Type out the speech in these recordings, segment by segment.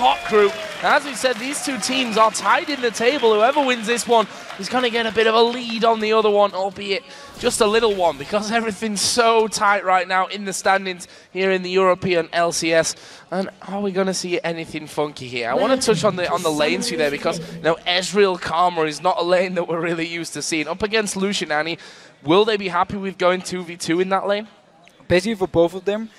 Hot Crew. As we said, these two teams are tied in the table. Whoever wins this one is going to get a bit of a lead on the other one, albeit just a little one, because everything's so tight right now in the standings here in the European LCS. And are we going to see anything funky here? I want to touch on the lanes here there, because Ezreal Karma is not a lane that we're really used to seeing. Up against Lucian Annie, will they be happy with going 2v2 in that lane? Basically for both of them,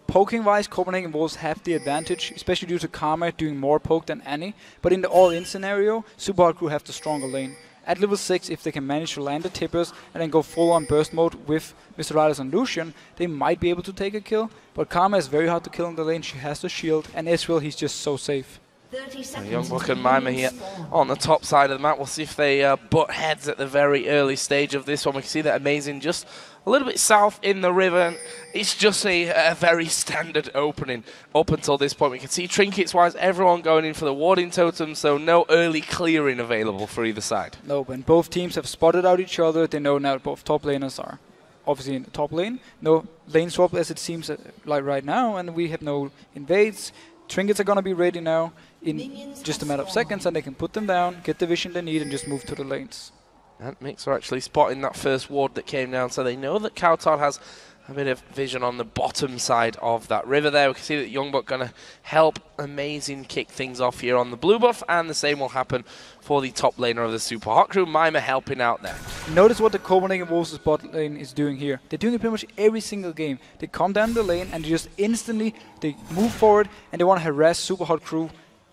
poking-wise, Copenhagen Wolves have the advantage, especially due to Karma doing more poke than Annie. But in the all-in scenario, Supa Hot Crew have the stronger lane. At level 6, if they can manage to land the tippers and then go full-on burst mode with Mr. Riders and Lucian, they might be able to take a kill. But Karma is very hard to kill in the lane, she has the shield, and Ezreal, he's just so safe. Youngbuck and Mima here on the top side of the map. We'll see if they butt heads at the very early stage of this one. We can see that Amazing just a little bit south in the river. And it's just a very standard opening up until this point. We can see trinkets-wise, everyone going in for the warding totem, so no early clearing available for either side. No, when both teams have spotted out each other, they know now both top laners are obviously in the top lane. No lane swap as it seems like right now, and we have no invades. Trinkets are going to be ready now in just a matter of seconds, and they can put them down, get the vision they need, and just move to the lanes. And Mix are actually spotting that first ward that came down, so they know that Kautard has a bit of vision on the bottom side of that river there. We can see that Youngbuck going to help Amazing kick things off here on the blue buff, and the same will happen for the top laner of the Super Hot Crew, Mima helping out there. Notice what the Copenhagen Wolves bot lane is doing here. They're doing it pretty much every single game. They come down the lane and just instantly they move forward and they want to harass Super Hot Crew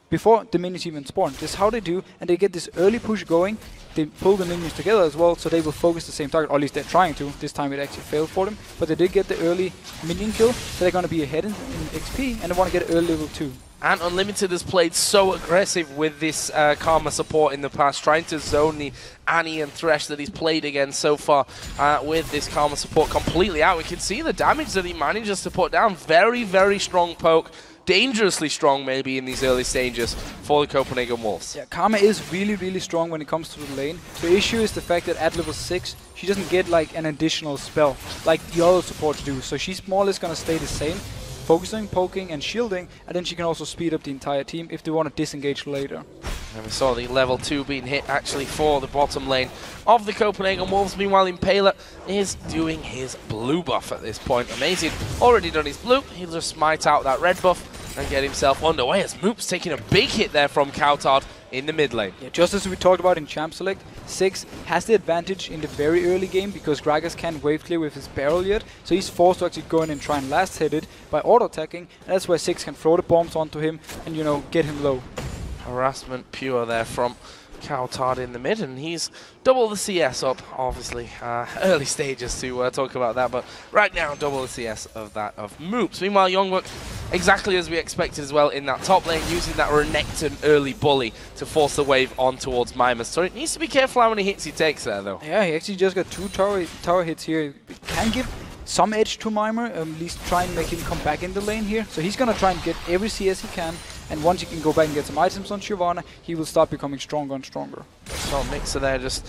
before the minions even spawn. This is how they do, and they get this early push going. They pull the minions together as well, so they will focus the same target, or at least they're trying to. This time it actually failed for them, but they did get the early minion kill, so they're going to be ahead in XP, and they want to get early level 2. And Unlimited has played so aggressive with this Karma support in the past, trying to zone the Annie and Thresh that he's played against so far with this Karma support completely out. We can see the damage that he manages to put down. Very, very strong poke. Dangerously strong maybe in these early stages for the Copenhagen Wolves. Yeah, Karma is really, really strong when it comes to the lane. The issue is the fact that at level 6, she doesn't get like an additional spell like the other supports do. So she's more or less going to stay the same, focusing, poking and shielding, and then she can also speed up the entire team if they want to disengage later. And we saw the level 2 being hit actually for the bottom lane of the Copenhagen Wolves. Meanwhile, Impaler is doing his blue buff at this point. Amazing, already done his blue. He'll just smite out that red buff and get himself underway, as Moop's taking a big hit there from Kautard in the mid lane. Yeah, just as we talked about in Champ Select, 6 has the advantage in the very early game because Gragas can't wave clear with his barrel yet, so he's forced to actually go in and try and last hit it by auto-attacking, and that's where 6 can throw the bombs onto him and, you know, get him low. Harassment pure there from Kautard in the mid, and he's double the CS up, obviously. Early stages to talk about that, but right now double the CS of that of Moops. Meanwhile, Youngbuck, exactly as we expected as well in that top lane, using that Renekton early bully to force the wave on towards Mima. So it needs to be careful how many hits he takes there, though. Yeah, he actually just got 2 tower hits here. It can give some edge to Mima, at least try and make him come back in the lane here. So he's going to try and get every CS he can, and once he can go back and get some items on Shyvana, he will start becoming stronger and stronger. So Mixer there just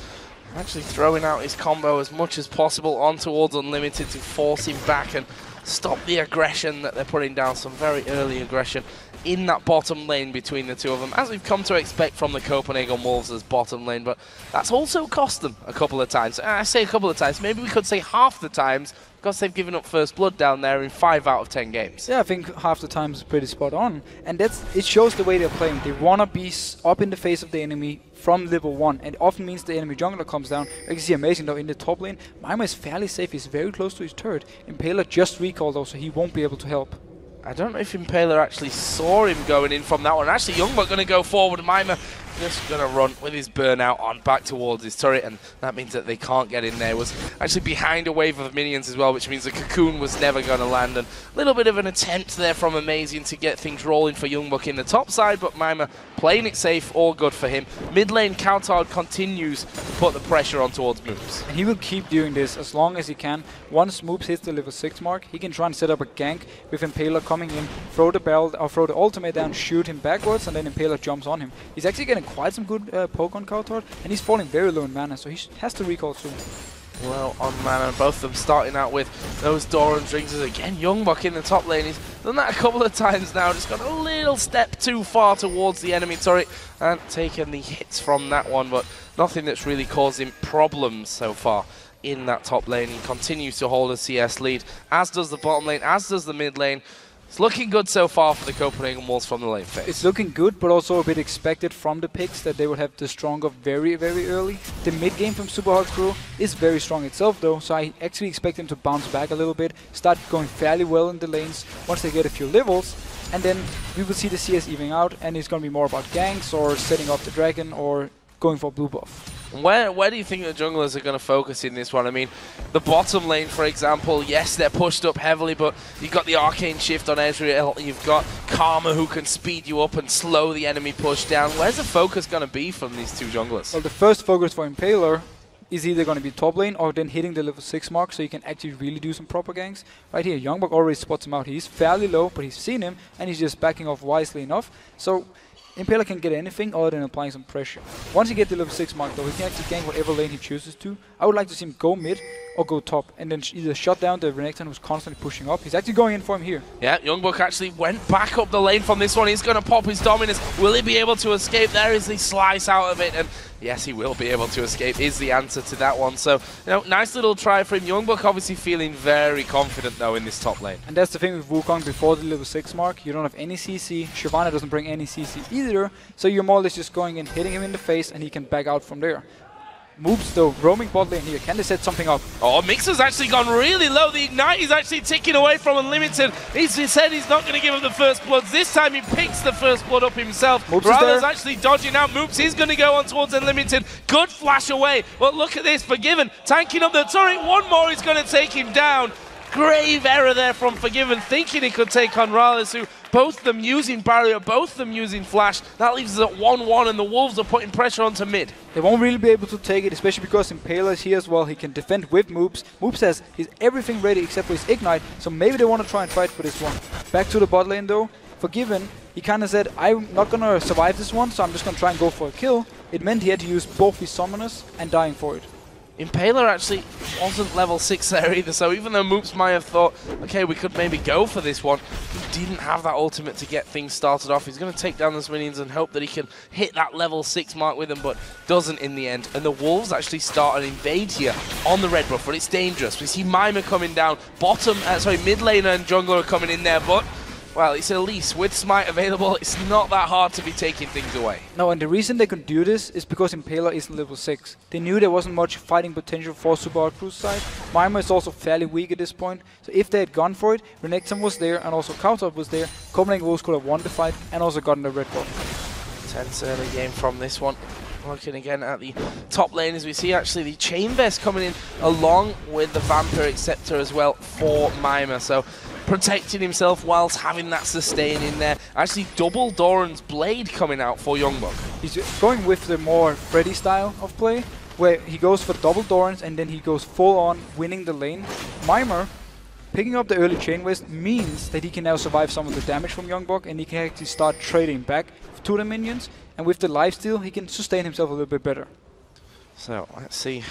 actually throwing out his combo as much as possible on towards Unlimited to force him back and stop the aggression that they're putting down. Some very early aggression in that bottom lane between the two of them, as we've come to expect from the Copenhagen Wolves as bottom lane, but that's also cost them a couple of times. I say a couple of times, maybe we could say half the times, because they've given up first blood down there in 5 out of 10 games. Yeah, I think half the time is pretty spot on, and it shows the way they're playing. They want to be up in the face of the enemy from level 1, and it often means the enemy jungler comes down. You can see Amazing though in the top lane. Mima is fairly safe, he's very close to his turret. Impaler just recalled though, so he won't be able to help. I don't know if Impaler actually saw him going in from that one. Actually, Youngbuck going to go forward. Mima just going to run with his burnout on back towards his turret, and that means that they can't get in there. Was actually behind a wave of minions as well, which means the cocoon was never going to land. And a little bit of an attempt there from Amazing to get things rolling for Youngbuck in the top side, but Mima playing it safe, all good for him. Mid lane, Kautard continues to put the pressure on towards Moops. And he will keep doing this as long as he can. Once Moops hits the level 6 mark, he can try and set up a gank with Impaler coming in, throw the barrel, or throw the ultimate down, shoot him backwards, and then Impaler jumps on him. He's actually getting quite some good poke on Kautard, and he's falling very low in mana, so he has to recall soon. low on mana. Both of them starting out with those Doran Rings. Again, Youngbuck in the top lane. He's done that a couple of times now. Just got a little step too far towards the enemy turret and taken the hits from that one, but nothing that's really caused him problems so far in that top lane. He continues to hold a CS lead, as does the bottom lane, as does the mid lane. It's looking good so far for the Copenhagen Wolves from the lane phase. It's looking good, but also a bit expected from the picks that they will have the stronger very, very early. The mid game from Super Hot Crew is very strong itself though, so I actually expect them to bounce back a little bit, start going fairly well in the lanes once they get a few levels, and then we will see the CS evening out, and it's going to be more about ganks or setting up the dragon or going for blue buff. Where do you think the junglers are going to focus in this one? I mean, the bottom lane, for example, yes, they're pushed up heavily, but you've got the Arcane Shift on Ezreal, you've got Karma who can speed you up and slow the enemy push down. Where's the focus going to be from these two junglers? Well, the first focus for Impaler is either going to be top lane or then hitting the level 6 mark, so you can actually really do some proper ganks. Right here, Youngbuck already spots him out. He's fairly low, but he's seen him, and he's just backing off wisely enough. So Impaler can get anything other than applying some pressure. Once he gets the level 6 mark though, he can actually gank whatever lane he chooses to. I would like to see him go mid or go top, and then either shut down the Renekton who's constantly pushing up. He's actually going in for him here. Yeah, Youngbuck actually went back up the lane from this one. He's going to pop his dominance. Will he be able to escape? There is the slice out of it, and yes, he will be able to escape is the answer to that one. So, you know, nice little try for him. Youngbuck obviously feeling very confident though in this top lane. And that's the thing with Wukong before the level 6 mark. You don't have any CC. Shyvana doesn't bring any CC either, so you're more or less just going in, hitting him in the face, and he can back out from there. Moves though, roaming bot lane here. Can they set something up? Oh, Mixer's actually gone really low. The Ignite is actually ticking away from Unlimited. He said he's not going to give him the first bloods. This time he picks the first blood up himself. Bravo's actually dodging out. Moops is going to go on towards Unlimited. Good flash away. But look at this. Forgiven tanking up the turret. One more is going to take him down. Grave error there from Forgiven, thinking he could take on Rallis, who both of them using barrier, both of them using flash. That leaves us at 1-1, and the Wolves are putting pressure onto mid. They won't really be able to take it, especially because Impaler is here as well. He can defend with Moops. Moops has everything ready except for his Ignite, so maybe they want to try and fight for this one. Back to the bot lane though. Forgiven, he kind of said, I'm not going to survive this one, so I'm just going to try and go for a kill. It meant he had to use both his summoners and dying for it. Impaler actually wasn't level 6 there either, so even though Moops might have thought, okay, we could maybe go for this one, he didn't have that ultimate to get things started off. He's going to take down those minions and hope that he can hit that level 6 mark with them, but doesn't in the end. And the Wolves actually start an invade here on the red buff, but it's dangerous. We see Mimer coming down, mid laner and jungler are coming in there, but well, it's Elise with Smite available. It's not that hard to be taking things away. No, and the reason they could do this is because Impaler isn't level 6. They knew there wasn't much fighting potential for Super Hot Crew's side. Mimer is also fairly weak at this point, so if they had gone for it, Renekton was there and also Kautarp was there, Copenhagen Wolves could have won the fight and also gotten the red buff. Tense early game from this one. Looking again at the top lane as we see actually the Chain Vest coming in along with the Vampiric Scepter as well for Mimer. So protecting himself whilst having that sustain in there. Actually double Doran's Blade coming out for Youngbuck. He's going with the more Freddy style of play, where he goes for double Dorans and then he goes full on winning the lane. Mimer picking up the early Chain Vest means that he can now survive some of the damage from Youngbuck, and he can actually start trading back to the minions, and with the lifesteal he can sustain himself a little bit better. So let's see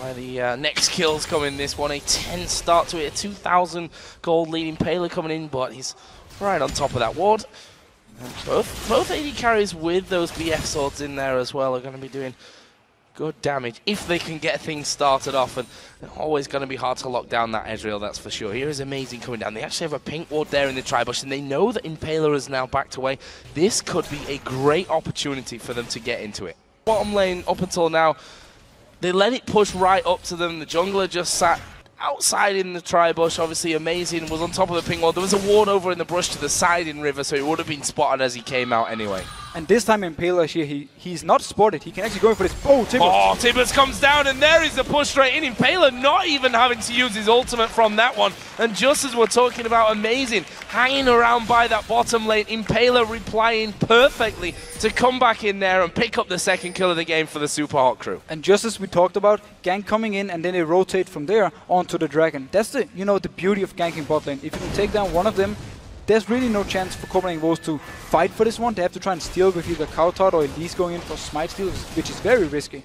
where the next kills come in this one. A 10 start to it, a 2,000 gold leading Impaler coming in, but he's right on top of that ward. And both AD carries with those BF swords in there as well are going to be doing good damage if they can get things started off, and always going to be hard to lock down that Ezreal, that's for sure. Here is Amazing coming down. They actually have a pink ward there in the Tribush, and they know that Impaler is now backed away. This could be a great opportunity for them to get into it. Bottom lane up until now, they let it push right up to them. The jungler just sat outside in the Tribush. Obviously Amazing was on top of the pink ward. There was a ward over in the brush to the side in River, so it would have been spotted as he came out anyway. And this time Impaler here, he's not spotted. He can actually go in for this. Oh, Tibbers! Oh, Tibbers comes down, and there is the push straight in. Impaler not even having to use his ultimate from that one. And just as we're talking about Amazing hanging around by that bottom lane, Impaler replying perfectly to come back in there and pick up the second kill of the game for the Super Hot Crew. And just as we talked about, gank coming in and then they rotate from there onto the dragon. That's the beauty of ganking bot lane. If you can take down one of them, there's really no chance for Copenhagen Wolves to fight for this one. They have to try and steal with either Kautarp or Elise going in for Smite steal, which is very risky.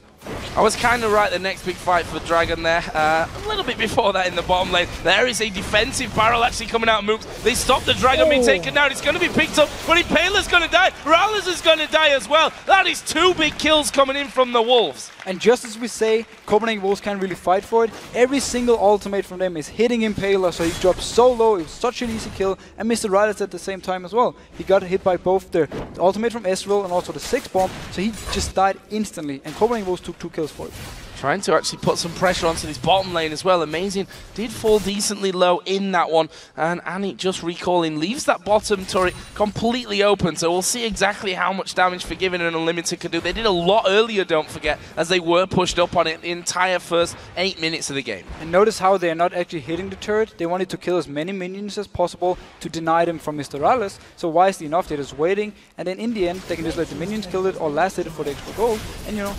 I was kind of right, the next big fight for Dragon there. A little bit before that in the bottom lane. There is a defensive barrel actually coming out of Moops. They stopped the Dragon being taken down. It's going to be picked up, but Impala's going to die. Rallis is going to die as well. That is 2 big kills coming in from the Wolves. And just as we say, Copenhagen Wolves can't really fight for it. Every single ultimate from them is hitting Impala, so he dropped so low. It was such an easy kill. And Mr. Rallis at the same time as well. He got hit by both the ultimate from Ezreal and also the 6 bomb, so he just died instantly. And Copenhagen Wolves took 2 kills for it. Trying to actually put some pressure onto this bottom lane as well. Amazing. Did fall decently low in that one. And Annie, just recalling, leaves that bottom turret completely open. So we'll see exactly how much damage Forgiven and Unlimited could do. They did a lot earlier, don't forget, as they were pushed up on it the entire first 8 minutes of the game. And notice how they're not actually hitting the turret. They wanted to kill as many minions as possible to deny them from Mr. Rallis. So wisely enough, they're just waiting. And then in the end, they can just let the minions kill it or last hit it for the extra gold. And you know,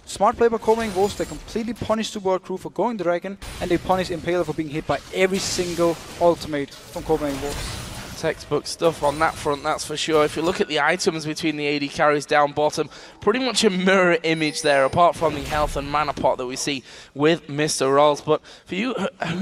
smart play by Copenhagen Wolves. They completely punish Supa Hot Crew for going Dragon, and they punish Impala for being hit by every single ultimate from Copenhagen Wolves. Textbook stuff on that front, that's for sure. If you look at the items between the AD carries down bottom, pretty much a mirror image there, apart from the health and mana pot that we see with Mr. Rolls. But for you,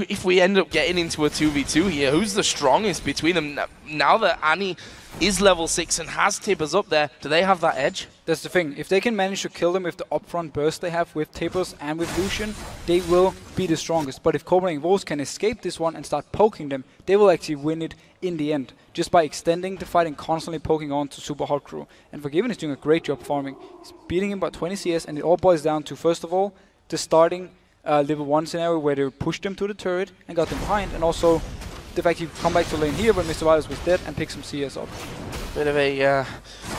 if we end up getting into a 2v2 here, who's the strongest between them? Now that Annie is level 6 and has Tibbers up there, do they have that edge? That's the thing. If they can manage to kill them with the upfront burst they have with Tibbers and with Lucian, they will be the strongest. But if Copenhagen Wolves can escape this one and start poking them, they will actually win it in the end, just by extending the fight and constantly poking on to Supa Hot Crew. And Forgiven is doing a great job farming. He's beating him by 20 CS, and it all boils down to, first of all, the starting level 1 scenario where they pushed them to the turret and got them behind, and also the fact he come back to lane here when Mr. Rallis was dead and pick some CS up. Bit of a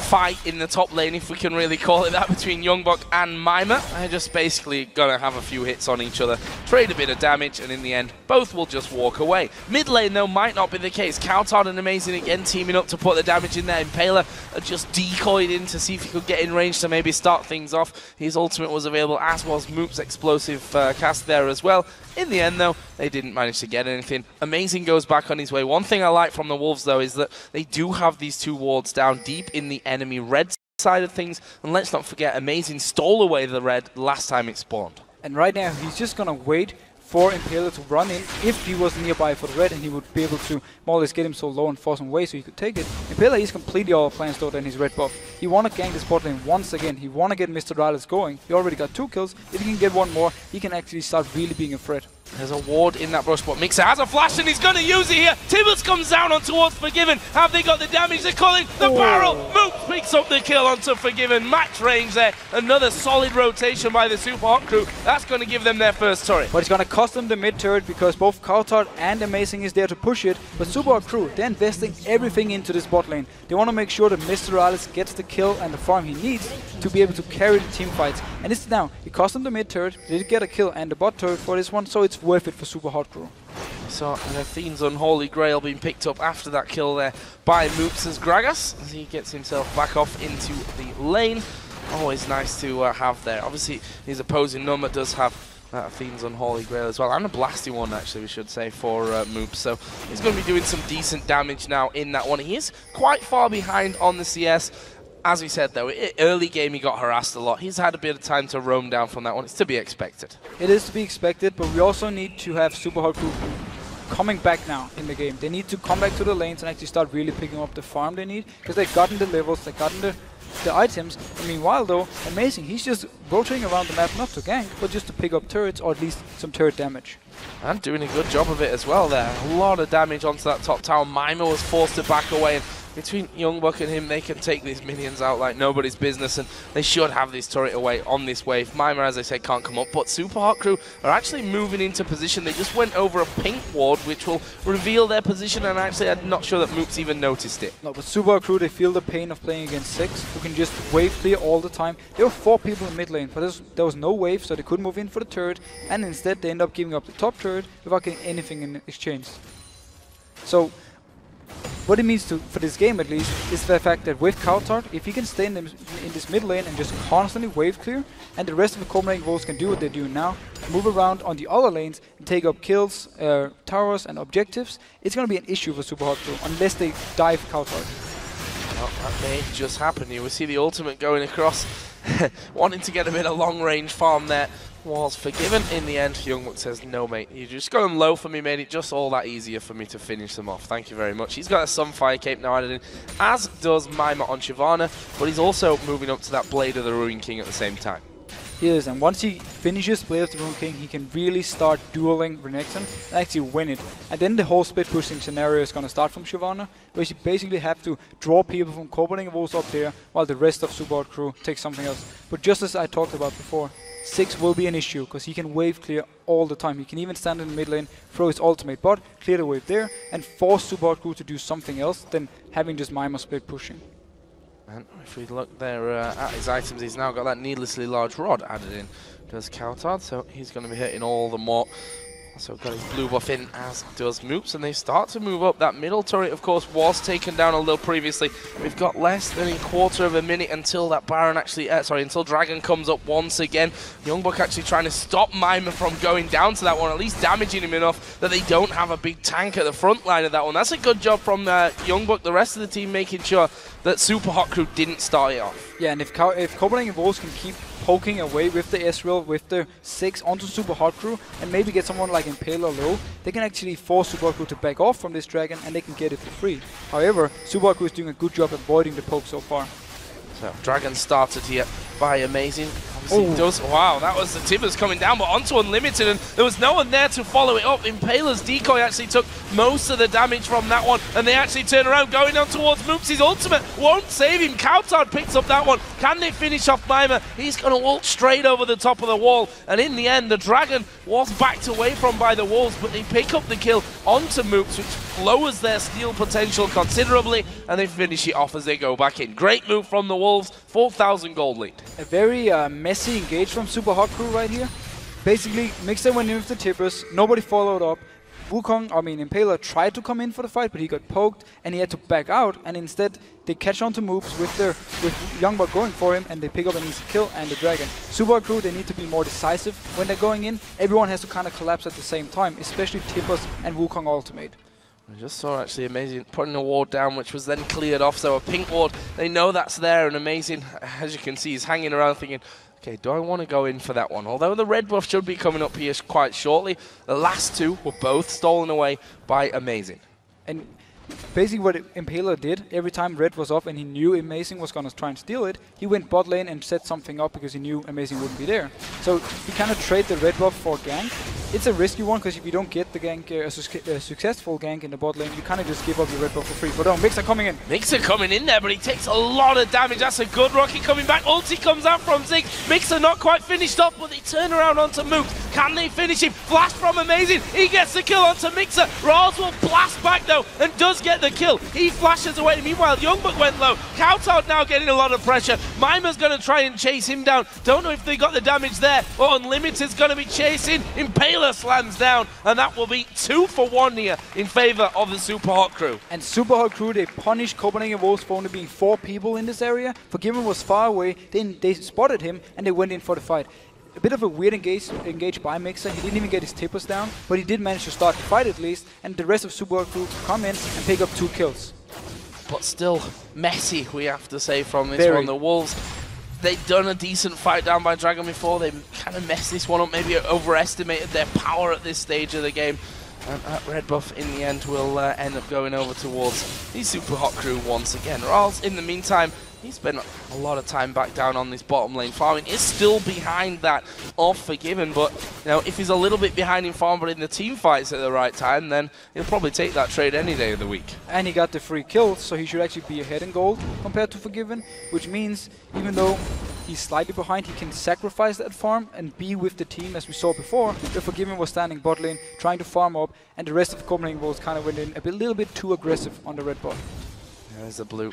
fight in the top lane, if we can really call it that, between Youngbuck and Mima. They're just basically going to have a few hits on each other, trade a bit of damage, and in the end, both will just walk away. Mid lane, though, might not be the case. Coutard and Amazing again teaming up to put the damage in there. Impala just decoyed in to see if he could get in range to maybe start things off. His ultimate was available, as was Moop's explosive cast there as well. In the end, though, they didn't manage to get anything. Amazing goes back on his way. One thing I like from the Wolves, though, is that they do have these 2 wards down deep in the enemy red side of things. And let's not forget, Amazing stole away the red last time it spawned. And right now, he's just going to wait for Impala to run in if he was nearby for the red, and he would be able to more or less get him so low and force him away so he could take it. Impala is completely all plans though than his red buff. He want to gank the spot lane once again. He want to get Mr. Rallis going. He already got 2 kills. If he can get 1 more, he can actually start really being a threat. There's a ward in that brush spot. Mixer has a flash and he's going to use it here. Tibbers comes down on towards Forgiven. Have they got the damage? They're calling the barrel. Moop picks up the kill onto Forgiven. Max range there. Another solid rotation by the Supa Hot Crew. That's going to give them their first turret. But it's going to cost them the mid turret because both Coutard and Amazing is there to push it. But Supa Hot Crew, they're investing everything into this bot lane. They want to make sure that Mr. Rallis gets the kill and the farm he needs to be able to carry the team fights. And it's now, it cost them the mid turret. They did get a kill and the bot turret for this one, so it's worth it for Supa Hot Crew. So Athene's Unholy Grail being picked up after that kill there by Moops' Gragas as he gets himself back off into the lane. Always nice to have there. Obviously his opposing number does have Athene's Unholy Grail as well, and a blasty one actually we should say for Moops. So he's going to be doing some decent damage now in that one. He is quite far behind on the CS. As we said though, early game he got harassed a lot. He's had a bit of time to roam down from that one. It's to be expected. It is to be expected, but we also need to have Supa Hot Crew coming back now in the game. They need to come back to the lanes and actually start really picking up the farm they need, because they've gotten the levels, they've gotten the items. And meanwhile though, Amazing, he's just rotating around the map not to gank, but just to pick up turrets or at least some turret damage. And doing a good job of it as well there. A lot of damage onto that top tower. Mima was forced to back away, and between Youngbuck and him, they can take these minions out like nobody's business, and they should have this turret away on this wave. Mima, as I said, can't come up, but Supa Hot Crew are actually moving into position. They just went over a pink ward, which will reveal their position, and actually I'm not sure that Moops even noticed it. No, but Supa Hot Crew, they feel the pain of playing against 6, who can just wave clear all the time. There were 4 people in mid lane, but there was no wave, so they couldn't move in for the turret, and instead they end up giving up the top turret without getting anything in exchange. So what it means for this game at least is the fact that with Coutard, if he can stay in this mid lane and just constantly wave clear, and the rest of the Copenhagen Wolves can do what they're doing now, move around on the other lanes and take up kills, towers and objectives, it's going to be an issue for Supa Hot Crew unless they dive Coutard. Well, that may just happen. You will see the ultimate going across, wanting to get a bit of long-range farm there. Was forgiven in the end. Youngbuck says, no, mate, you just going low for me, made it just all that easier for me to finish them off. Thank you very much. He's got a Sunfire Cape now added in, as does Mima on Shyvana, but he's also moving up to that Blade of the Ruin King at the same time. He is, and once he finishes Blade of the Ruin King, he can really start dueling Renekton and actually win it. And then the whole split pushing scenario is going to start from Shyvana, where you basically have to draw people from Copenhagen Wolves up there, while the rest of Supa Hot Crew takes something else. But just as I talked about before, 6 will be an issue, because he can wave clear all the time. He can even stand in the mid lane, throw his ultimate bot, clear the wave there, and force Supa Hot Crew to do something else than having just Mima split pushing. And if we look there at his items, he's now got that needlessly large rod added in. Does Coutard, so he's going to be hitting all the more. Also got his blue buff in, as does Moops, and they start to move up. That middle turret, of course, was taken down a little previously. We've got less than a quarter of a minute until that Baron actually, until Dragon comes up once again. Youngbuck actually trying to stop Mima from going down to that one, at least damaging him enough that they don't have a big tank at the front line of that one. That's a good job from Youngbuck, the rest of the team making sure that Supa Hot Crew didn't start it off. Yeah, and if Copenhagen Wolves can keep poking away with the Ezreal, with the 6 onto Supa Hot Crew, and maybe get someone like Impaler low, they can actually force Supa Hot Crew to back off from this Dragon, and they can get it for free. However, Supa Hot Crew is doing a good job avoiding the poke so far. So, Dragon started here by Amazing. Obviously does. Wow, that was the Tibbers coming down, but onto Unlimited, and there was no one there to follow it up. Impaler's decoy actually took most of the damage from that one, and they actually turn around, going on towards Moops'. Ultimate won't save him. Coutard picks up that one. Can they finish off Mima? He's going to ult straight over the top of the wall, and in the end, the Dragon was backed away from by the Wolves, but they pick up the kill onto Moops, which lowers their steal potential considerably, and they finish it off as they go back in. Great move from the Wolves, 4,000 gold lead. A very messy engage from Supa Hot Crew right here. Basically, Mixer went in with the Tippers, nobody followed up. Impaler tried to come in for the fight, but he got poked and he had to back out, and instead they catch on to Moops with Youngbuck going for him, and they pick up an easy kill and the Dragon. Supa Hot Crew, they need to be more decisive when they're going in. Everyone has to kind of collapse at the same time, especially Tippers and Wukong ultimate. I just saw actually Amazing putting a ward down, which was then cleared off, so a pink ward, they know that's there, and Amazing, as you can see, is hanging around thinking, okay, do I want to go in for that one? Although the red buff should be coming up here quite shortly, the last two were both stolen away by Amazing. And basically what Impaler did, every time red was up and he knew Amazing was going to try and steal it, he went bot lane and set something up because he knew Amazing wouldn't be there. So he kind of traded the red buff for gank. It's a risky one, because if you don't get the gank, a successful gank in the bot lane, you kind of just give up your red buff for free. But Mixer coming in. Mixer coming in there, but he takes a lot of damage. That's a good Rocket coming back. Ulti comes out from Zig. Mixer not quite finished off, but they turn around onto Moops. Can they finish him? Flash from Amazing. He gets the kill onto Mixer. Rawls will blast back though, and does get the kill. He flashes away. Meanwhile, Youngbuck went low. Coutard now getting a lot of pressure. Mima's going to try and chase him down. Don't know if they got the damage there, but Unlimited's going to be chasing. Impaler slams down, and that will be 2 for 1 here in favor of the Supa Hot Crew. And Supa Hot Crew, they punished Copenhagen Wolves for only being 4 people in this area. Forgiven was far away. Then they spotted him and they went in for the fight. A bit of a weird engage by Mixer. He didn't even get his Tippers down, but he did manage to start the fight at least, and the rest of Supa Hot Crew come in and pick up 2 kills. But still messy, we have to say, from this one. The Wolves, they've done a decent fight down by Dragon before. They kind of messed this one up, maybe overestimated their power at this stage of the game. And that red buff in the end will end up going over towards the Supa Hot Crew once again. Rawls, in the meantime, he spent a lot of time back down on this bottom lane farming. Is still behind that of Forgiven, but you know, if he's a little bit behind in farm but in the team fights at the right time, then he'll probably take that trade any day of the week. And he got the free kills, so he should actually be ahead in gold compared to Forgiven, which means even though he's slightly behind, he can sacrifice that farm and be with the team as we saw before. The Forgiven was standing bot lane, trying to farm up, and the rest of Copenhagen Wolves kind of went in a little bit too aggressive on the red buff. There's the blue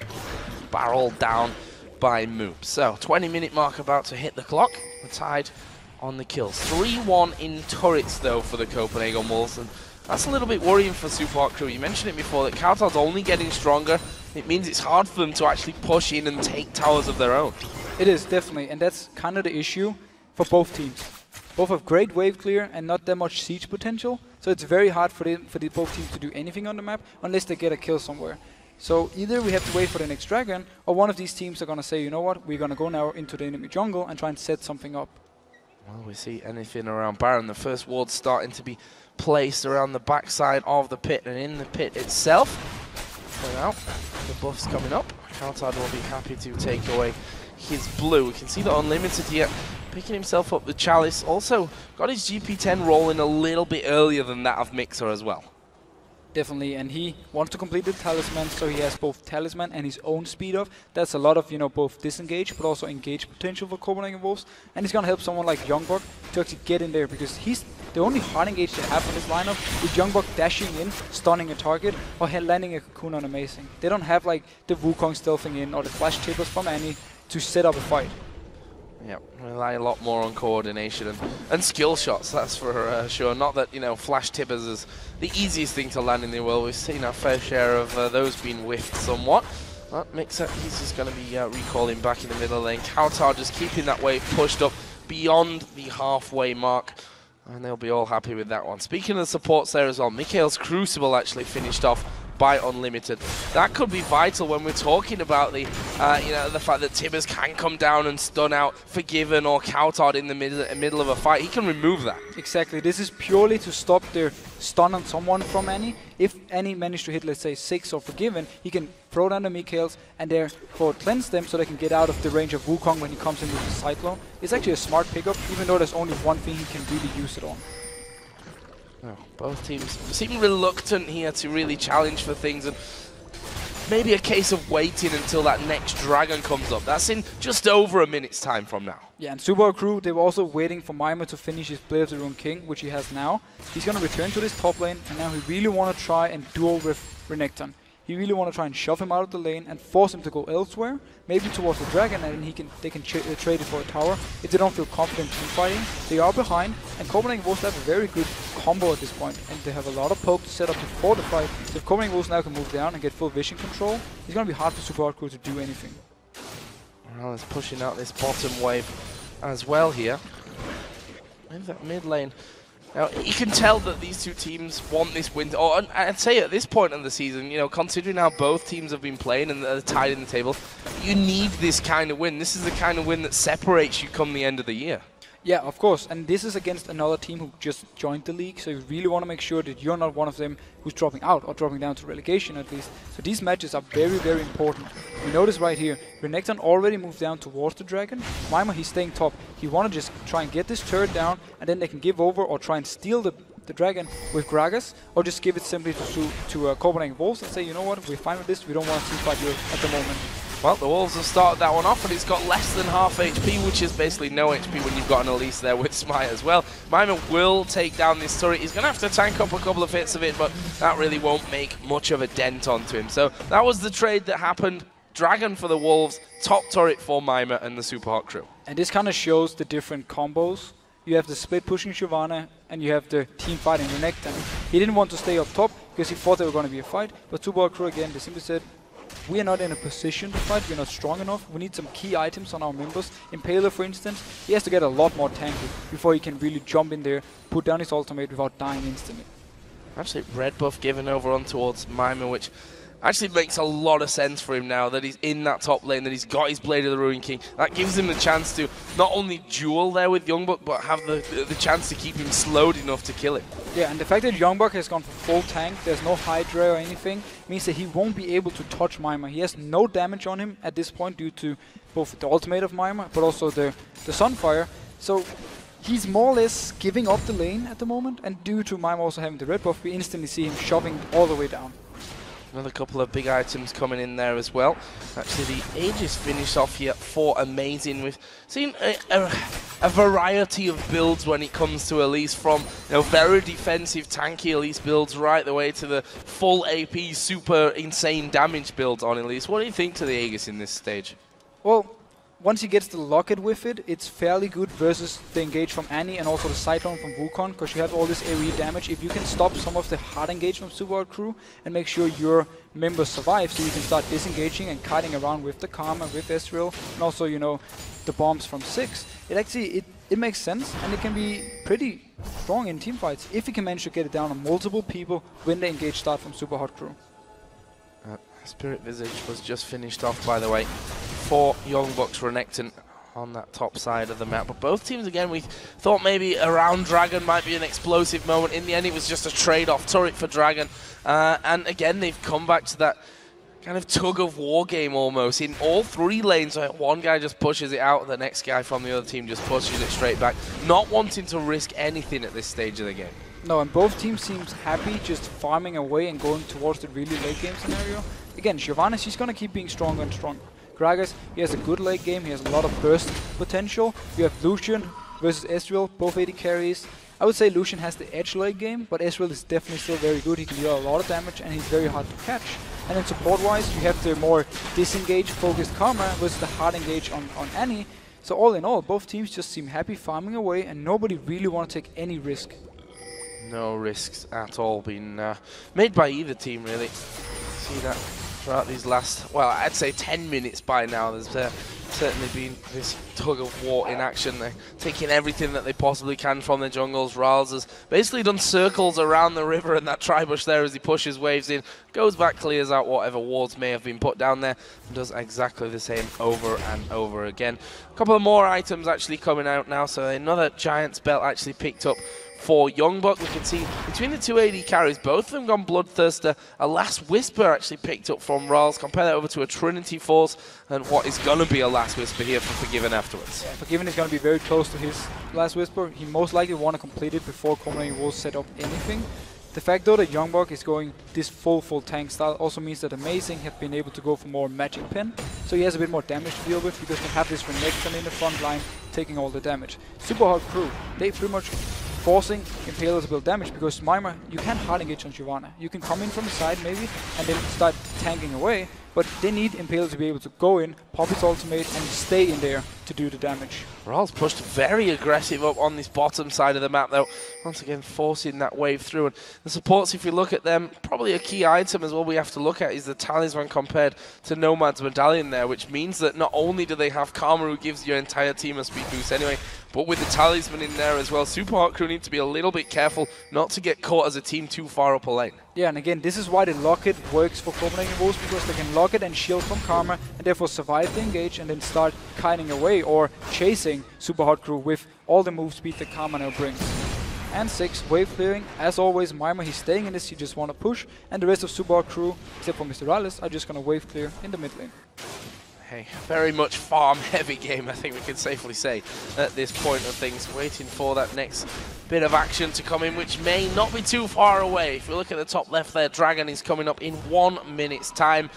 barrel down by Moop. So 20-minute mark about to hit the clock. We're tied on the kills. 3-1 in turrets though for the Copenhagen Wolves, and that's a little bit worrying for Supa Hot Crew. You mentioned it before that Coutard's only getting stronger. It means it's hard for them to actually push in and take towers of their own. It is, definitely, and that's kind of the issue for both teams. Both have great wave clear and not that much siege potential, so it's very hard for both teams to do anything on the map unless they get a kill somewhere. So either we have to wait for the next dragon, or one of these teams are going to say, you know what, we're going to go now into the enemy jungle and try and set something up. Well, we see anything around Baron. The first ward's starting to be placed around the backside of the pit and in the pit itself. So now, the buff's coming up. Kaltad will be happy to take away his blue. We can see that Unlimited here picking himself up the Chalice. Also got his GP10 rolling a little bit earlier than that of Mixer as well. Definitely, and he wants to complete the Talisman, so he has both Talisman and his own speed up. That's a lot of, both disengage but also engage potential for Copenhagen Wolves. And he's going to help someone like Youngbuck to actually get in there, because he's the only hard engage they have in this lineup is Youngbuck dashing in, stunning a target, or landing a cocoon on Amazing. They don't have like the Wukong stealthing in or the flash tippers from Annie to set up a fight. Yeah, rely a lot more on coordination and skill shots, that's for sure. Not that, flash tippers is the easiest thing to land in the world. We've seen our fair share of those being whiffed somewhat. But Mixer, he's just going to be recalling back in the middle lane. Kautar just keeping that wave pushed up beyond the halfway mark. And they'll be all happy with that one. Speaking of the supports there as well, Mikhail's Crucible actually finished off by Unlimited. That could be vital when we're talking about the the fact that Tibbers can come down and stun out Forgiven or Kautar in the middle of a fight. He can remove that. Exactly. This is purely to stop their stun on someone from Annie. If Annie managed to hit, let's say, 6 or Forgiven, he can throw down the Mikhails and therefore cleanse them so they can get out of the range of Wukong when he comes in with the Cyclone. It's actually a smart pickup, even though there's only one thing he can really use it on. Oh, both teams seem reluctant here to really challenge for things, and maybe a case of waiting until that next dragon comes up. That's in just over a minute's time from now. Yeah, and Supa crew, they were also waiting for Mima to finish his Blade of the Rune King, which he has now. He's going to return to this top lane, and now he really want to try and duel with Renekton. He really want to try and shove him out of the lane and force him to go elsewhere, maybe towards the dragon, and they can trade it for a tower. If they don't feel confident in fighting, they are behind, and Copenhagen Wolves have a very good combo at this point, and they have a lot of poke to set up before the fight. So if Copenhagen Wolves now can move down and get full vision control, it's going to be hard for Supa crew to do anything. Well, it's pushing out this bottom wave as well here. In that mid lane. Now, you can tell that these two teams want this win. Or I'd say at this point in the season, considering how both teams have been playing and they're tied in the table, you need this kind of win. This is the kind of win that separates you come the end of the year. Yeah, of course. And this is against another team who just joined the league, so you really want to make sure that you're not one of them who's dropping out or dropping down to relegation at least. So these matches are very, very important. You notice right here, Renekton already moved down towards the dragon. Mima, he's staying top. He want to just try and get this turret down, and then they can give over or try and steal the dragon with Gragas, or just give it simply to Copenhagen Wolves and say, you know what, we're fine with this, we don't want to see fight you at the moment. Well, the Wolves have started that one off, and it's got less than half HP, which is basically no HP when you've got an Elise there with Smite as well. Mima will take down this turret. He's going to have to tank up a couple of hits of it, but that really won't make much of a dent onto him. So that was the trade that happened. Dragon for the Wolves, top turret for Mima and the Super Hot crew. And this kind of shows the different combos. You have the split pushing Shyvana, and you have the team fighting Renekton. He didn't want to stay up top because he thought there were going to be a fight, but Super Hot crew again, they simply said, we are not in a position to fight, we're not strong enough, we need some key items on our members. Impaler, for instance, he has to get a lot more tanky before he can really jump in there, put down his ultimate without dying instantly. Actually, red buff given over on towards Mima, which actually makes a lot of sense for him now that he's in that top lane, that he's got his Blade of the Rune King. That gives him the chance to not only duel there with Youngbuck, but have the chance to keep him slowed enough to kill him. Yeah, and the fact that Youngbuck has gone for full tank, there's no Hydra or anything, means that he won't be able to touch Mima. He has no damage on him at this point due to both the ultimate of Mima, but also the Sunfire. So he's more or less giving up the lane at the moment, and due to Mima also having the red buff, we instantly see him shoving all the way down. Another couple of big items coming in there as well. Actually, the Aegis finished off here for Amazing. We've seen a variety of builds when it comes to Elise, from very defensive, tanky Elise builds right the way to the full AP, super insane damage builds on Elise. What do you think to the Aegis in this stage? Well, once he gets the locket with it, it's fairly good versus the engage from Annie and also the Cyclone from Wukong, because you have all this AoE damage. If you can stop some of the hard engage from Super Hot crew and make sure your members survive, so you can start disengaging and kiting around with the Karma, with Ezreal, and also, the bombs from 6. It actually, it makes sense, and it can be pretty strong in team fights if you can manage to get it down on multiple people when the engage start from Super Hot crew. Spirit Visage was just finished off, by the way, for Young Bucks Renekton on that top side of the map. But both teams, again, we thought maybe around Dragon might be an explosive moment. In the end, it was just a trade-off turret for Dragon. And again, they've come back to that kind of tug-of-war game almost. In all three lanes, one guy just pushes it out, the next guy from the other team just pushes it straight back, not wanting to risk anything at this stage of the game. No, and both teams seems happy just farming away and going towards the really late game scenario. Again, Shyvana, she's going to keep being stronger and stronger. Gragas, he has a good late game, he has a lot of burst potential. You have Lucian versus Ezreal, both AD carries. I would say Lucian has the edge late game, but Ezreal is definitely still very good. He can deal a lot of damage and he's very hard to catch. And then support-wise, you have the more disengaged, focused Karma versus the hard engage on Annie. So all in all, both teams just seem happy farming away and nobody really want to take any risk. No risks at all being made by either team, really. See that throughout these last, well, I'd say 10 minutes by now. There's certainly been this tug of war in action. They're taking everything that they possibly can from the jungles. Rals has basically done circles around the river and that tri-bush there as he pushes waves in, goes back, clears out whatever wards may have been put down there, and does exactly the same over and over again. A couple of more items actually coming out now, so another Giant's Belt actually picked up for Youngbuck. We can see between the two AD carries, both of them gone Bloodthirster. A Last Whisper actually picked up from Rals. Compare that over to a Trinity Force and what is going to be a Last Whisper here for Forgiven afterwards. Yeah, Forgiven is going to be very close to his Last Whisper. He most likely want to complete it before Copenhagen will set up anything. The fact though that Youngbuck is going this full tank style also means that Amazing have been able to go for more Magic Pen. So he has a bit more damage to deal with because they have this Renekton in the front line taking all the damage. Super Hard Crew, they pretty much forcing Impaler to build damage because Mimir, you can't hard engage on Shyvana. You can come in from the side maybe and then start tanking away, but they need Impaler to be able to go in, pop his ultimate and stay in there to do the damage. Rals pushed very aggressive up on this bottom side of the map though, once again forcing that wave through. And the supports, if you look at them, probably a key item as well we have to look at is the Talisman compared to Nomad's Medallion there, which means that not only do they have Karma who gives your entire team a speed boost anyway, but with the Talisman in there as well, Super Hot Crew need to be a little bit careful not to get caught as a team too far up a lane. Yeah, and again, this is why the Locket works for Copenhagen Wolves, because they can lock it and shield from Karma, and therefore survive the engage and then start kiting away or chasing Super Hot Crew with all the move speed that Karma now brings. And 6, wave clearing. As always, Mimir, he's staying in this, he just want to push, and the rest of Super Hot Crew, except for Mr. Rales, are just going to wave clear in the mid lane. Hey, very much farm-heavy game, I think we can safely say, at this point of things. Waiting for that next bit of action to come in, which may not be too far away. If you look at the top left there, Dragon is coming up in 1 minute's time.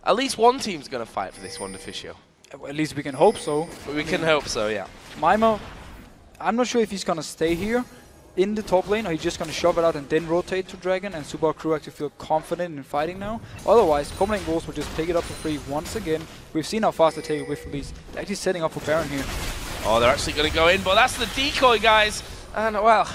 At least one team's going to fight for this one, Deficio. Well, at least we can hope so. We can hope so, yeah. Mimir, I'm not sure if he's going to stay here in the top lane, or he's just going to shove it out and then rotate to Dragon, and Super Crew actually feel confident in fighting now. Otherwise, Copenhagen Wolves will just pick it up for free once again. We've seen how fast they take it with release. They're actually setting up for Baron here. Oh, they're actually going to go in, but that's the decoy, guys. And, well,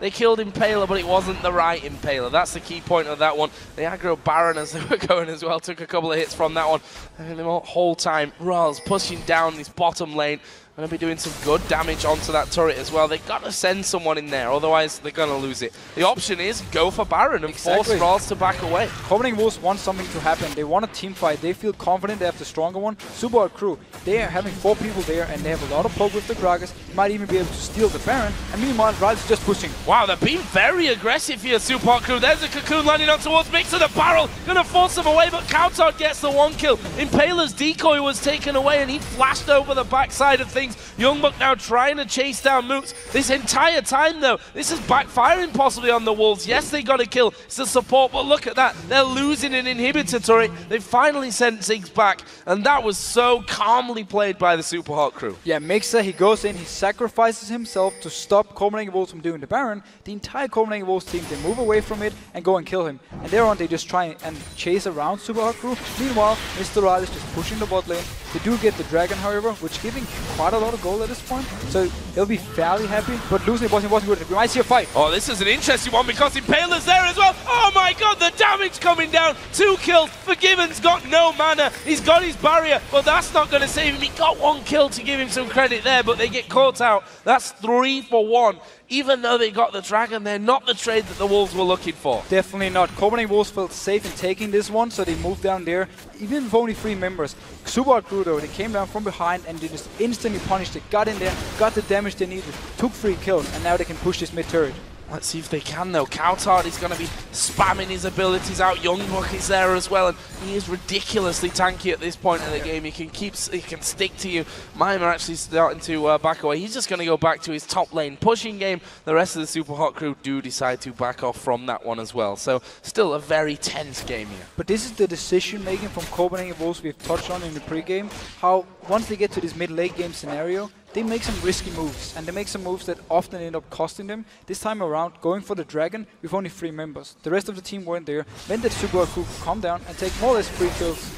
they killed Impaler, but it wasn't the right Impaler. That's the key point of that one. The aggro Baron, as they were going as well, took a couple of hits from that one. And the whole time, Rals pushing down this bottom lane. Going to be doing some good damage onto that turret as well. They've got to send someone in there, otherwise they're going to lose it. The option is go for Baron and force Rals to back away. Copenhagen Wolves want something to happen. They want a team fight. They feel confident they have the stronger one. Super Hard Crew, they are having 4 people there and they have a lot of poke with the Gragas. Might even be able to steal the Baron. And meanwhile, Rals is just pushing. Wow, they're being very aggressive here, Super Hard Crew. There's a Cocoon landing on towards Mixer, the barrel. Going to force them away, but Countard gets the 1 kill. Impaler's decoy was taken away and he flashed over the backside of things. Youngbuck now trying to chase down Mooks. This entire time, though, this is backfiring possibly on the Wolves. Yes, they got a kill. It's the support, but look at that. They're losing an inhibitor turret. They finally sent Ziggs back, and that was so calmly played by the Super Hot Crew. Yeah, Mixer, he goes in, he sacrifices himself to stop Copenhagen Wolves from doing the Baron. The entire Copenhagen Wolves team, they move away from it and go and kill him. And thereon, they just try and chase around Super Hot Crew. Meanwhile, Mr. Ryle is just pushing the bot lane. They do get the Dragon, however, which giving quite a lot of gold at this point. So he'll be fairly happy, but losing it wasn't good. We might see a fight. Oh, this is an interesting one because Impaler's there as well. Oh my god, the damage coming down. 2 kills. Forgiven's got no mana. He's got his barrier, but that's not going to save him. He got 1 kill to give him some credit there, but they get caught out. That's 3 for 1 even though they got the Dragon, they're not the trade that the Wolves were looking for. Definitely not. Copenhagen Wolves felt safe in taking this one, so they moved down there, even with only 3 members. Supa Hot Crew, though, they came down from behind and they just instantly punished it, got in there, got the damage they needed, took 3 kills, and now they can push this mid turret. Let's see if they can, though. Coutard is going to be spamming his abilities out. Youngbuck is there as well, and he is ridiculously tanky at this point in the game. He can stick to you. Mima actually starting to back away. He's just going to go back to his top lane pushing game. The rest of the Supa Hot Crew do decide to back off from that one as well. So still a very tense game here. But this is the decision making from Copenhagen Wolves we've touched on in the pre-game. How once they get to this mid-late game scenario, they make some risky moves, and they make some moves that often end up costing them. This time around, going for the Dragon with only 3 members. The rest of the team weren't there, meant that Supa Hot Crew could come down and take more or less free kills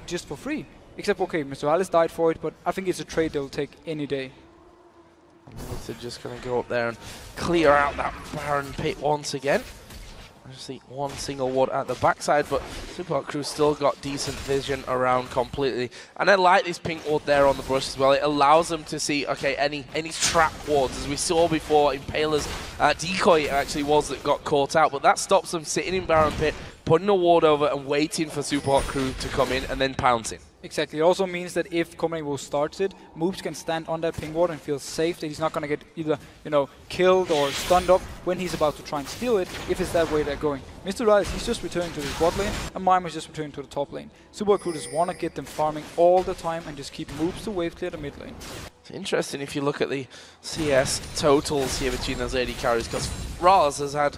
just for free. Except, okay, Mr. Alice died for it, but I think it's a trade they'll take any day. They're just going to go up there and clear out that Baron pit once again. I just see one single ward at the backside, but Supa Hot Crew still got decent vision around completely. And I like this pink ward there on the brush as well. It allows them to see, okay, any trap wards, as we saw before. Impaler's decoy actually was that got caught out, but that stops them sitting in Baron pit, putting a ward over and waiting for Supa Hot Crew to come in and then pouncing. Exactly. It also means that if Copenhagen Wolves starts it, Moobs can stand on that ping ward and feel safe that he's not going to get either, killed or stunned up when he's about to try and steal it, if it's that way they're going. Mr. Rice, he's just returning to his bot lane, and Mimer's just returning to the top lane. Supa Hot Crew just want to get them farming all the time and just keep Moobs to wave clear the mid lane. It's interesting if you look at the CS totals here between those AD carries, because Raz has had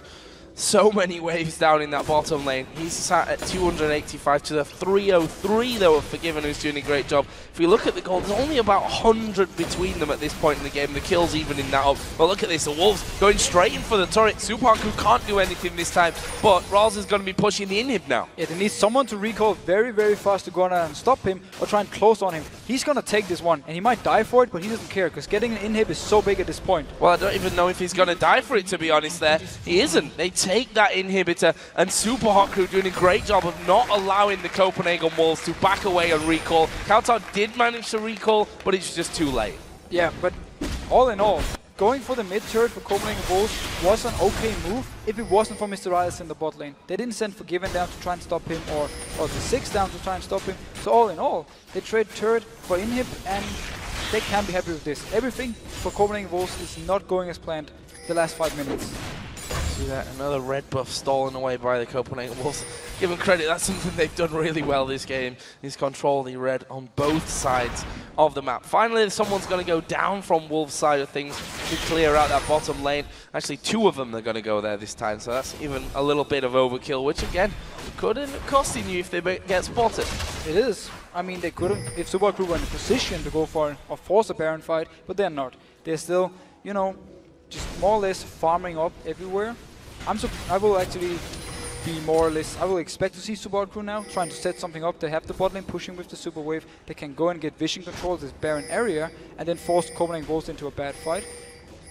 so many waves down in that bottom lane. He's sat at 285 to the 303 though of Forgiven, who's doing a great job. If we look at the gold, there's only about 100 between them at this point in the game. The kills evening that up. But look at this, the Wolves going straight in for the turret. Supa Hot Crew can't do anything this time, but Raz is going to be pushing the inhib now. Yeah, they need someone to recall very, very fast to go on and stop him or try and close on him. He's going to take this one, and he might die for it, but he doesn't care, because getting an inhib is so big at this point. Well, I don't even know if he's going to die for it, to be honest there. He isn't. They take that inhibitor, and Supa Hot Crew doing a great job of not allowing the Copenhagen Wolves to back away and recall. Coutard did manage to recall, but it's just too late. Yeah, but all in all, going for the mid turret for Copenhagen Wolves was an okay move if it wasn't for Mr. Rice in the bot lane. They didn't send Forgiven down to try and stop him, or the 6 down to try and stop him. So all in all, they trade turret for inhib, and they can be happy with this. Everything for Copenhagen Wolves is not going as planned the last 5 minutes. See that, another red buff stolen away by the Copenhagen Wolves. Give them credit, that's something they've done really well this game, is control the red on both sides of the map. Finally, someone's going to go down from Wolves' side of things to clear out that bottom lane. Actually, 2 of them are going to go there this time, so that's even a little bit of overkill, which again, could end up costing you if they get spotted. It is. I mean, they could have, if Supa Hot Crew were in a position to go for or force a Baron fight, but they're not. They're still, just more or less farming up everywhere. I will actually be more or less, I will expect to see Supa Hot Crew now trying to set something up. They have the bot lane pushing with the super wave. They can go and get vision control of this Baron area and then force Copenhagen Wolves into a bad fight.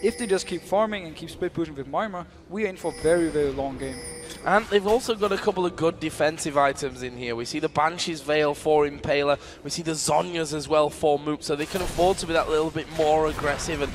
If they just keep farming and keep split pushing with Mima, we are in for a very, very long game. And they've also got a couple of good defensive items in here. We see the Banshee's Veil for Impaler. We see the Zhonya's as well for Moop. So they can afford to be that little bit more aggressive and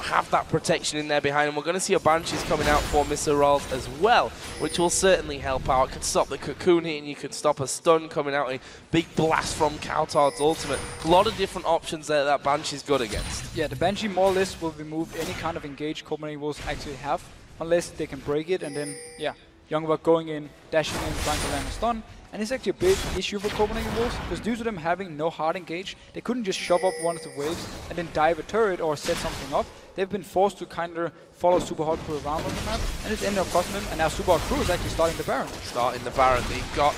have that protection in there behind them. We're going to see a Banshee's coming out for Mr. Rawls as well, which will certainly help out. It could stop the Cocoon hitting. You could stop a stun coming out. A big blast from Coutard's ultimate. A lot of different options there that Banshee's good against. Yeah, the Banshee more or less will remove any kind of engage Copenhagen Wolves actually have, unless they can break it, and then, yeah. Youngbuck going in, dashing in, trying to land a stun. And it's actually a big issue for Copenhagen Wolves, because due to them having no hard engage, they couldn't just shove up one of the waves and then dive a turret or set something up. They've been forced to kind of follow Supa Hot Crew around on the map, and it's ended up costing them. And now Supa Hot Crew is actually starting the Baron. They've got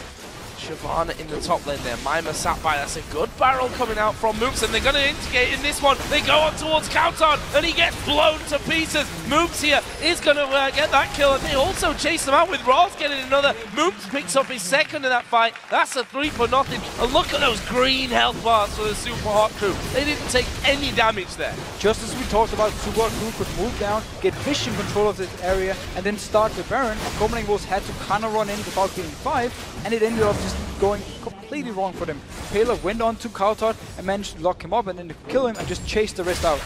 Shyvana in the top lane there. Mima sat by. That's a good barrel coming out from Moops, and they're going to instigate in this one. They go on towards Coutard, and he gets blown to pieces. Moops here is going to get that kill, and they also chase them out with Rawls getting another. Moops picks up his second in that fight. That's a 3 for nothing. And look at those green health bars for the Supa Hot Crew. They didn't take any damage there. Just as we talked about, Supa Hot Crew could move down, get vision control of this area, and then start the Baron. Copenhagen Wolves had to kind of run in without getting 5, and it ended up just going completely wrong for them. Impaler went on to Coutard and managed to lock him up and then kill him and just chase the rest out.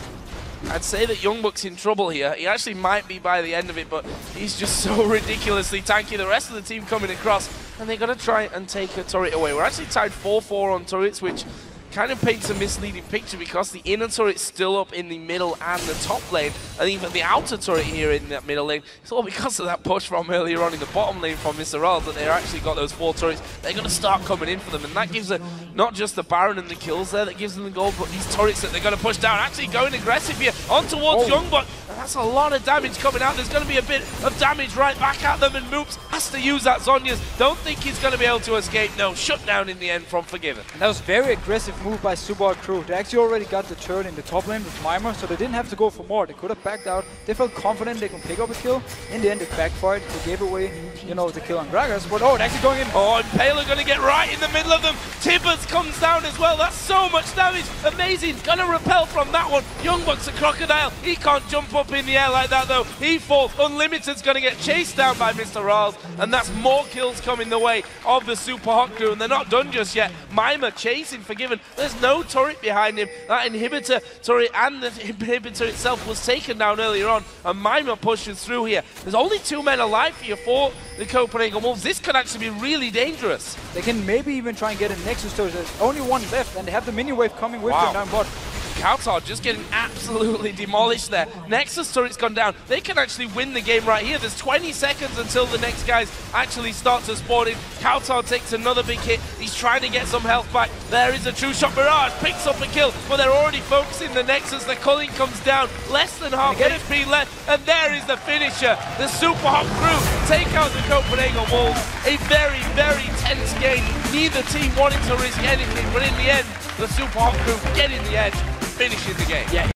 I'd say that Youngbuck's in trouble here. He actually might be by the end of it, but he's just so ridiculously tanky. The rest of the team coming across, and they're going to try and take a turret away. We're actually tied 4-4 on turrets, which kind of paints a misleading picture because the inner turret's still up in the middle and the top lane, and even the outer turret here in that middle lane. It's all because of that push from earlier on in the bottom lane from Mr. Ralls that they actually got those 4 turrets. They're going to start coming in for them, and that gives them not just the Baron and the kills there that gives them the gold, but these turrets that they're going to push down. Actually going aggressive here on towards Youngbuck, and that's a lot of damage coming out. There's going to be a bit of damage right back at them, and Moops has to use that Zhonya's. Don't think he's going to be able to escape. No, shut down in the end from Forgiven. And that was very aggressive move by Supa crew. They actually already got the turn in the top lane with Mimer, so they didn't have to go for more. They could have backed out. They felt confident they could pick up a kill. In the end, it backfired. They gave away, you know, the kill on Gragas. But oh, they're actually going in. Oh, Impaler going to get right in the middle of them. Tibbers comes down as well. That's so much damage. Amazing. Going to repel from that one. Youngbuck's a crocodile. He can't jump up in the air like that, though. He falls. Unlimited's going to get chased down by Mr. Ralls, and that's more kills coming the way of the Super Hot crew, and they're not done just yet. Mimer chasing Forgiven. There's no turret behind him. That inhibitor turret and the inhibitor itself was taken down earlier on, and Mimer pushes through here. There's only 2 men alive here for the Copenhagen Wolves. This could actually be really dangerous. They can maybe even try and get a Nexus turret. There's only 1 left, and they have the mini wave coming with them down bot. Kautar just getting absolutely demolished there. Nexus turret's gone down. They can actually win the game right here. There's 20 seconds until the next guys actually start to spawn in. Kautar takes another big hit. He's trying to get some health back. There is a true shot. Mirage picks up a kill, but they're already focusing the Nexus. The culling comes down. Less than half HP left, and there is the finisher. The Super Hot crew take out the Copenhagen Wolves. A very, very tense game. Neither team wanting to risk anything, but in the end, the Super Hot crew get in the edge, finishing the game. Yeah.